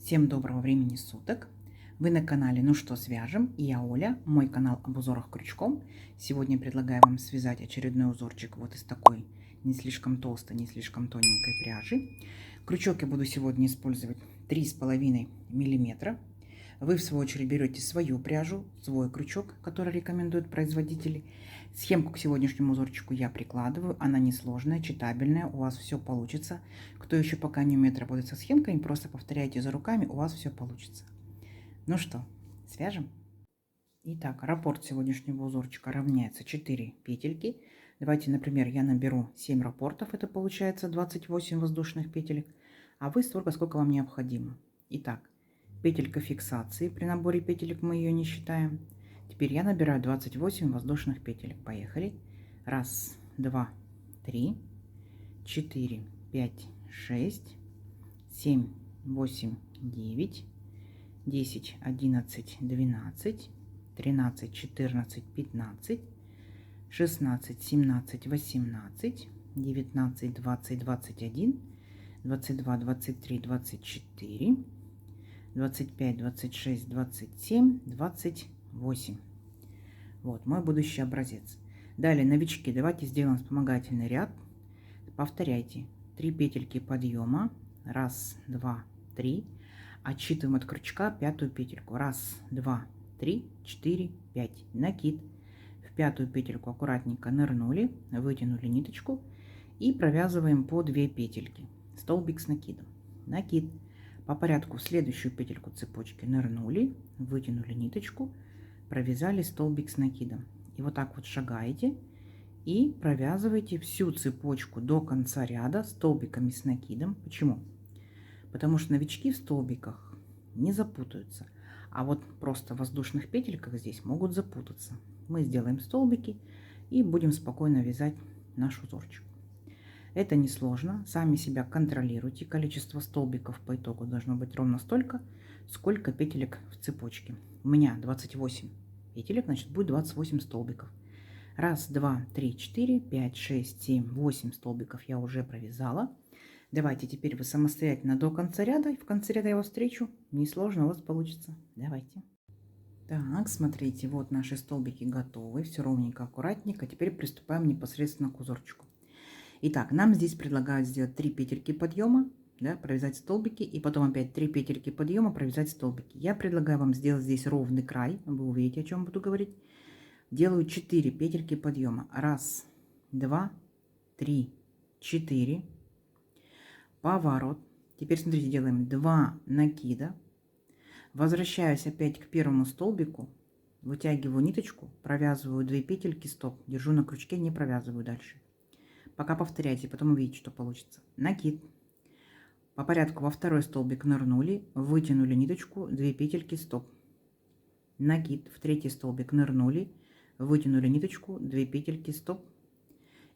Всем доброго времени суток! Вы на канале «Ну что, свяжем?» И я Оля, мой канал об узорах крючком. Сегодня предлагаю вам связать очередной узорчик вот из такой не слишком толстой, не слишком тоненькой пряжи. Крючок я буду сегодня использовать 3,5 мм. Вы в свою очередь берете свою пряжу, свой крючок, который рекомендуют производители. Схемку к сегодняшнему узорчику я прикладываю, она несложная, читабельная, у вас все получится. Кто еще пока не умеет работать со схемками, просто повторяйте за руками, у вас все получится. Ну что, свяжем? Итак, раппорт сегодняшнего узорчика равняется 4 петельки. Давайте, например, я наберу 7 раппортов, это получается 28 воздушных петелек, а вы столько, сколько вам необходимо. Итак, петелька фиксации, при наборе петелек мы ее не считаем. Теперь я набираю 28 воздушных петелек. Поехали. 1, 2, 3, 4, 5, 6, 7, 8, 9, 10, 11, 12, 13, 14, 15, 16, 17, 18, 19, 20, 21, 22, 23, 24, 25, 26, 27, 28. Вот мой будущий образец. Далее, новички, давайте сделаем вспомогательный ряд. Повторяйте. 3 петельки подъема. 1, 2, 3. Отсчитываем от крючка пятую петельку. 1, 2, 3, 4, 5. Накид. В пятую петельку аккуратненько нырнули, вытянули ниточку и провязываем по 2 петельки. Столбик с накидом. Накид. По порядку в следующую петельку цепочки нырнули, вытянули ниточку, провязали столбик с накидом. И вот так вот шагаете и провязываете всю цепочку до конца ряда столбиками с накидом. Почему? Потому что новички в столбиках не запутаются, а вот просто в воздушных петельках здесь могут запутаться. Мы сделаем столбики и будем спокойно вязать наш узорчик. Это несложно, сами себя контролируйте. Количество столбиков по итогу должно быть ровно столько, сколько петелек в цепочке. У меня 28 петелек, значит будет 28 столбиков. 1, 2, 3, 4, 5, 6, 7, 8 столбиков я уже провязала. Давайте теперь вы самостоятельно до конца ряда, и в конце ряда я вас встречу. Несложно у вас получится. Давайте. Так, смотрите, вот наши столбики готовы, все ровненько, аккуратненько. Теперь приступаем непосредственно к узорчику. Итак, нам здесь предлагают сделать 3 петельки подъема, да, провязать столбики, и потом опять 3 петельки подъема, провязать столбики. Я предлагаю вам сделать здесь ровный край, вы увидите, о чем буду говорить. Делаю 4 петельки подъема. 1, 2, 3, 4. Поворот. Теперь смотрите, делаем 2 накида. Возвращаюсь опять к первому столбику, вытягиваю ниточку, провязываю 2 петельки, стоп, держу на крючке, не провязываю дальше. Пока повторяйте, потом увидите, что получится. Накид. По порядку во второй столбик нырнули, вытянули ниточку, 2 петельки, стоп. Накид. В третий столбик нырнули, вытянули ниточку, 2 петельки, стоп.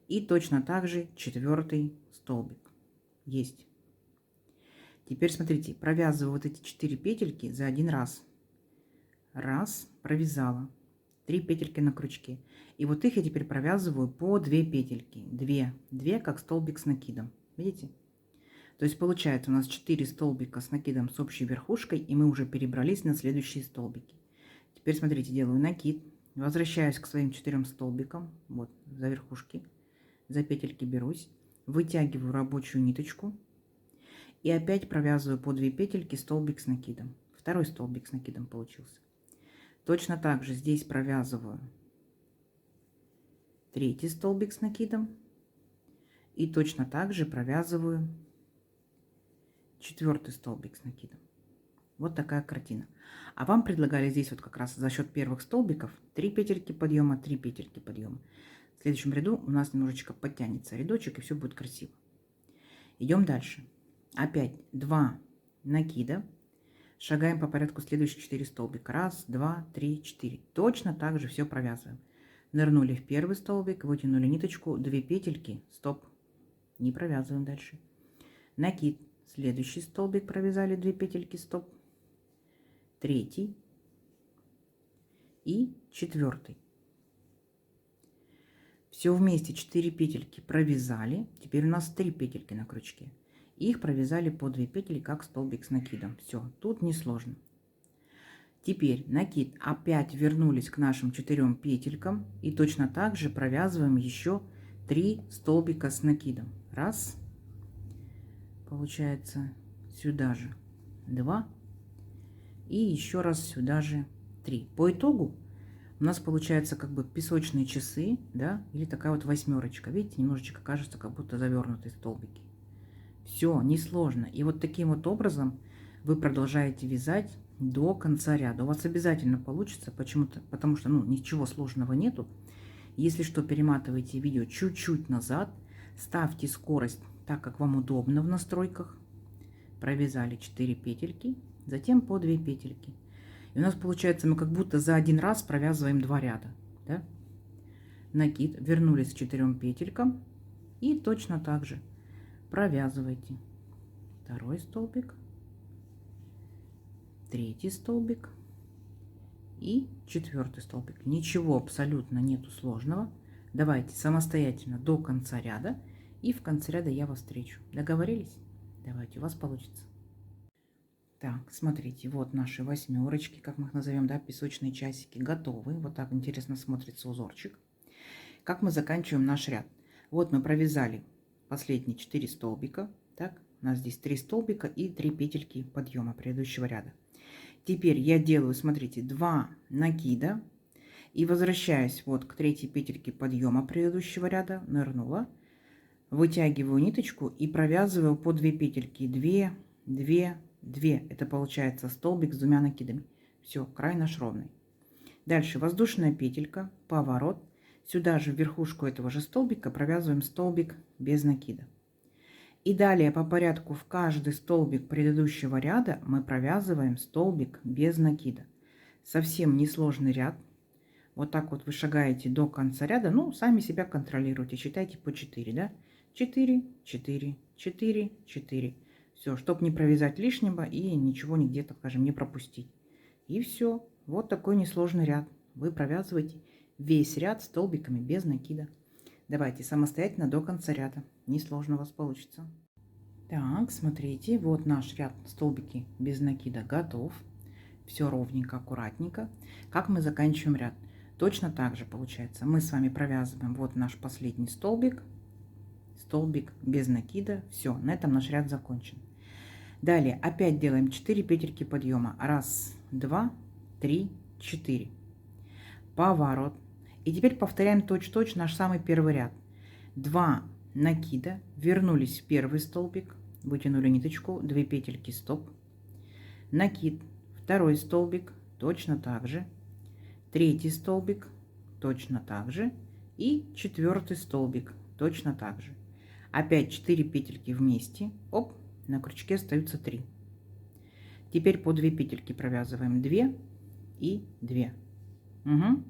И точно так же четвертый столбик. Есть. Теперь смотрите, провязываю вот эти 4 петельки за один раз. Раз, провязала. 3 петельки на крючке. И вот их я теперь провязываю по 2 петельки. 2 как столбик с накидом. Видите? То есть получается у нас 4 столбика с накидом с общей верхушкой, и мы уже перебрались на следующие столбики. Теперь смотрите, делаю накид. Возвращаюсь к своим 4 столбикам. Вот, за верхушки. За петельки берусь. Вытягиваю рабочую ниточку. И опять провязываю по 2 петельки столбик с накидом. Второй столбик с накидом получился. Точно так же здесь провязываю 3 столбик с накидом. И точно так же провязываю 4 столбик с накидом. Вот такая картина. А вам предлагали здесь вот как раз за счет первых столбиков 3 петельки подъема, 3 петельки подъема. В следующем ряду у нас немножечко подтянется рядочек, и все будет красиво. Идем дальше. Опять 2 накида. Шагаем по порядку следующих 4 столбика. 1, 2, 3, 4. Точно так же все провязываем. Нырнули в первый столбик, вытянули ниточку, 2 петельки, стоп. Не провязываем дальше. Накид. Следующий столбик провязали 2 петельки, стоп. Третий и четвертый. Все вместе 4 петельки провязали. Теперь у нас 3 петельки на крючке. их провязали по 2 петли, как столбик с накидом. Все, тут несложно. Теперь накид, опять вернулись к нашим 4 петелькам и точно так же провязываем еще 3 столбика с накидом. Раз, получается сюда же 2 и еще раз сюда же 3. По итогу у нас получается как бы песочные часы, да, или такая вот восьмерочка. Видите, немножечко кажется, как будто завернутые столбики. Все, несложно. И вот таким вот образом вы продолжаете вязать до конца ряда. У вас обязательно получится, почему-то, потому что, ну, ничего сложного нету. Если что, перематывайте видео чуть-чуть назад, ставьте скорость так, как вам удобно в настройках. Провязали 4 петельки, затем по 2 петельки. И у нас получается, мы как будто за один раз провязываем 2 ряда. Да? Накид, вернулись к 4 петелькам и точно так же провязывайте второй столбик, третий столбик и 4 столбик. Ничего абсолютно нету сложного. Давайте самостоятельно до конца ряда, и в конце ряда я вас встречу. Договорились? Давайте, у вас получится. Так, смотрите, вот наши восьмерочки, как мы их назовем, да, песочные часики, готовы. Вот так интересно смотрится узорчик. Как мы заканчиваем наш ряд? Вот мы провязали последние 4 столбика. Так, у нас здесь 3 столбика и 3 петельки подъема предыдущего ряда. Теперь я делаю, смотрите, 2 накида и возвращаюсь вот к 3 петельке подъема предыдущего ряда, нырнула, вытягиваю ниточку и провязываю по 2 петельки, 2, 2, 2. Это получается столбик с 2 накидами. Все, край наш ровный. Дальше воздушная петелька, поворот. Сюда же в верхушку этого же столбика провязываем столбик без накида. И далее по порядку в каждый столбик предыдущего ряда мы провязываем столбик без накида. Совсем несложный ряд. Вот так вот вы шагаете до конца ряда. Ну, сами себя контролируйте. Считайте по 4, да? 4, 4, 4, 4. Все, чтобы не провязать лишнего и ничего нигде, так скажем, не пропустить. И все. Вот такой несложный ряд. Вы провязываете весь ряд столбиками без накида. Давайте самостоятельно до конца ряда. Несложно у вас получится. Так, смотрите, вот наш ряд столбики без накида готов. Все ровненько, аккуратненько. Как мы заканчиваем ряд? Точно так же получается. Мы с вами провязываем вот наш последний столбик. Столбик без накида. Все, на этом наш ряд закончен. Далее опять делаем 4 петельки подъема. 1, 2, 3, 4. Поворот. И теперь повторяем точь-в-точь наш самый первый ряд. 2 накида, вернулись в первый столбик, вытянули ниточку, 2 петельки, стоп. Накид, второй столбик, точно так же. Третий столбик, точно так же. И 4 столбик, точно так же. Опять 4 петельки вместе, оп, на крючке остаются 3. Теперь по 2 петельки провязываем 2 и 2. Угу.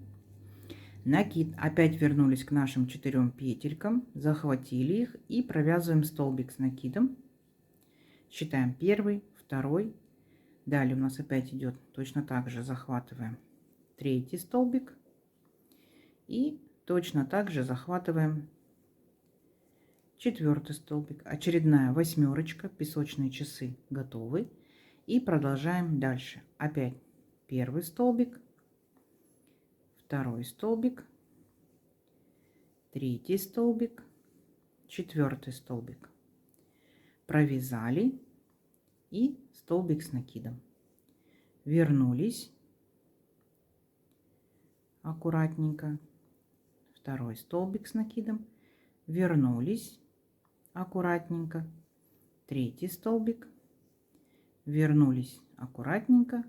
Накид, опять вернулись к нашим 4 петелькам, захватили их и провязываем столбик с накидом. Считаем 1, 2. Далее у нас опять идет точно так же, захватываем 3 столбик и точно так же захватываем 4 столбик. Очередная восьмерочка, песочные часы готовы. И продолжаем дальше. Опять 1 столбик, 2 столбик, 3 столбик, 4 столбик. Провязали и столбик с накидом. Вернулись аккуратненько. 2 столбик с накидом. Вернулись аккуратненько. 3 столбик. Вернулись аккуратненько.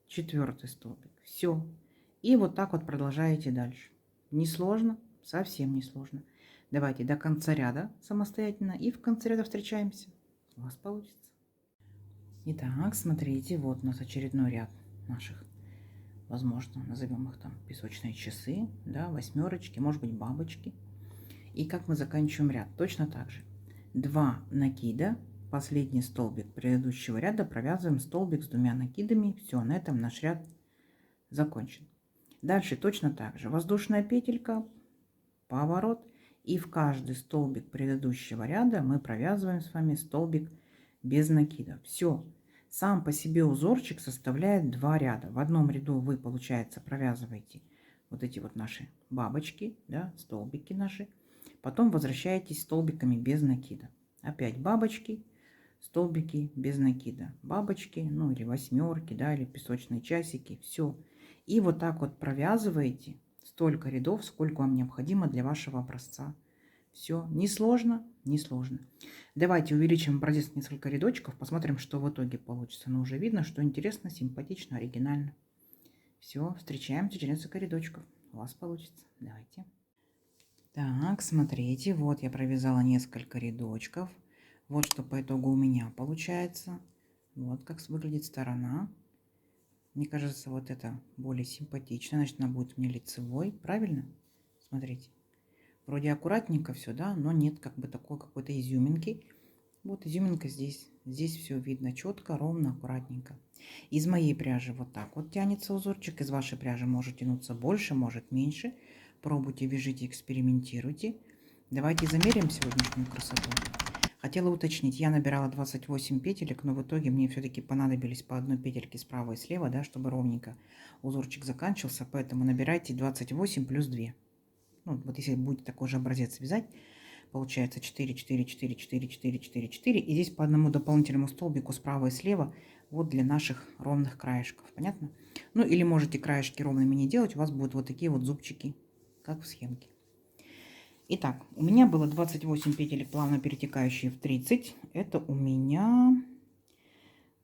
4 столбик. Все. И вот так вот продолжаете дальше. Несложно, совсем несложно. Давайте до конца ряда самостоятельно и в конце ряда встречаемся. У вас получится. Итак, смотрите, вот у нас очередной ряд наших, возможно, назовем их там песочные часы, да, восьмерочки, может быть, бабочки. И как мы заканчиваем ряд? Точно так же. 2 накида, последний столбик предыдущего ряда, провязываем столбик с 2 накидами. Все, на этом наш ряд закончен. Дальше точно так же. Воздушная петелька, поворот. И в каждый столбик предыдущего ряда мы провязываем с вами столбик без накида. Все. Сам по себе узорчик составляет 2 ряда. В одном ряду вы, получается, провязываете вот эти вот наши бабочки, да, столбики наши. Потом возвращаетесь столбиками без накида. Опять бабочки, столбики без накида. Бабочки, ну или восьмерки, да, или песочные часики. Все. И вот так вот провязываете столько рядов, сколько вам необходимо для вашего образца. Все, несложно, несложно. Давайте увеличим образец несколько рядочков, посмотрим, что в итоге получится. Но уже видно, что интересно, симпатично, оригинально. Все, встречаемся через несколько рядочков. У вас получится. Давайте. Так, смотрите, вот я провязала несколько рядочков. Вот что по итогу у меня получается. Вот как выглядит сторона. Мне кажется, вот это более симпатично. Значит, она будет мне лицевой. Правильно? Смотрите. Вроде аккуратненько все, да, но нет как бы такой какой-то изюминки. Вот изюминка здесь. Здесь все видно четко, ровно, аккуратненько. Из моей пряжи вот так вот тянется узорчик. Из вашей пряжи может тянуться больше, может меньше. Пробуйте, вяжите, экспериментируйте. Давайте замерим сегодняшнюю красоту. Хотела уточнить, я набирала 28 петелек, но в итоге мне все-таки понадобились по одной петельке справа и слева, да, чтобы ровненько узорчик заканчивался. Поэтому набирайте 28 плюс 2. Ну, вот если будете такой же образец вязать, получается 4, 4, 4, 4, 4, 4, 4. И здесь по одному дополнительному столбику справа и слева, вот для наших ровных краешков. Понятно? Ну, или можете краешки ровными не делать, у вас будут вот такие вот зубчики, как в схемке. Итак, у меня было 28 петелек, плавно перетекающие в 30. Это у меня,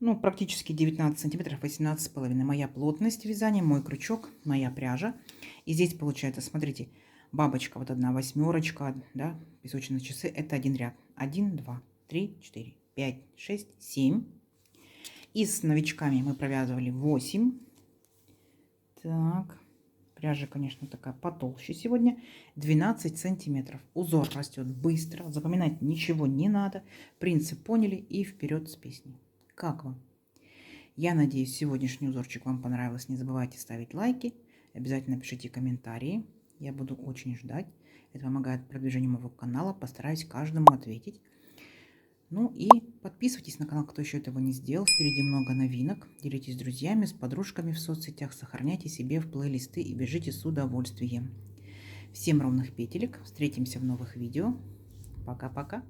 ну, практически 19 сантиметров, 18,5. Моя плотность вязания, мой крючок, моя пряжа. И здесь получается, смотрите, бабочка, вот одна восьмерочка, да, песочные часы, это один ряд. 1, 2, 3, 4, 5, 6, 7. И с новичками мы провязывали 8. Так, пряжа, конечно, такая потолще сегодня. 12 сантиметров. Узор растет быстро, запоминать ничего не надо. Принцип поняли и вперед с песней. Как вам? Я надеюсь, сегодняшний узорчик вам понравился. Не забывайте ставить лайки. Обязательно пишите комментарии. Я буду очень ждать. Это помогает продвижению моего канала. Постараюсь каждому ответить. Ну и подписывайтесь на канал, кто еще этого не сделал. Впереди много новинок. Делитесь с друзьями, с подружками в соцсетях. Сохраняйте себе в плейлисты и бежите с удовольствием. Всем ровных петелек. Встретимся в новых видео. Пока-пока.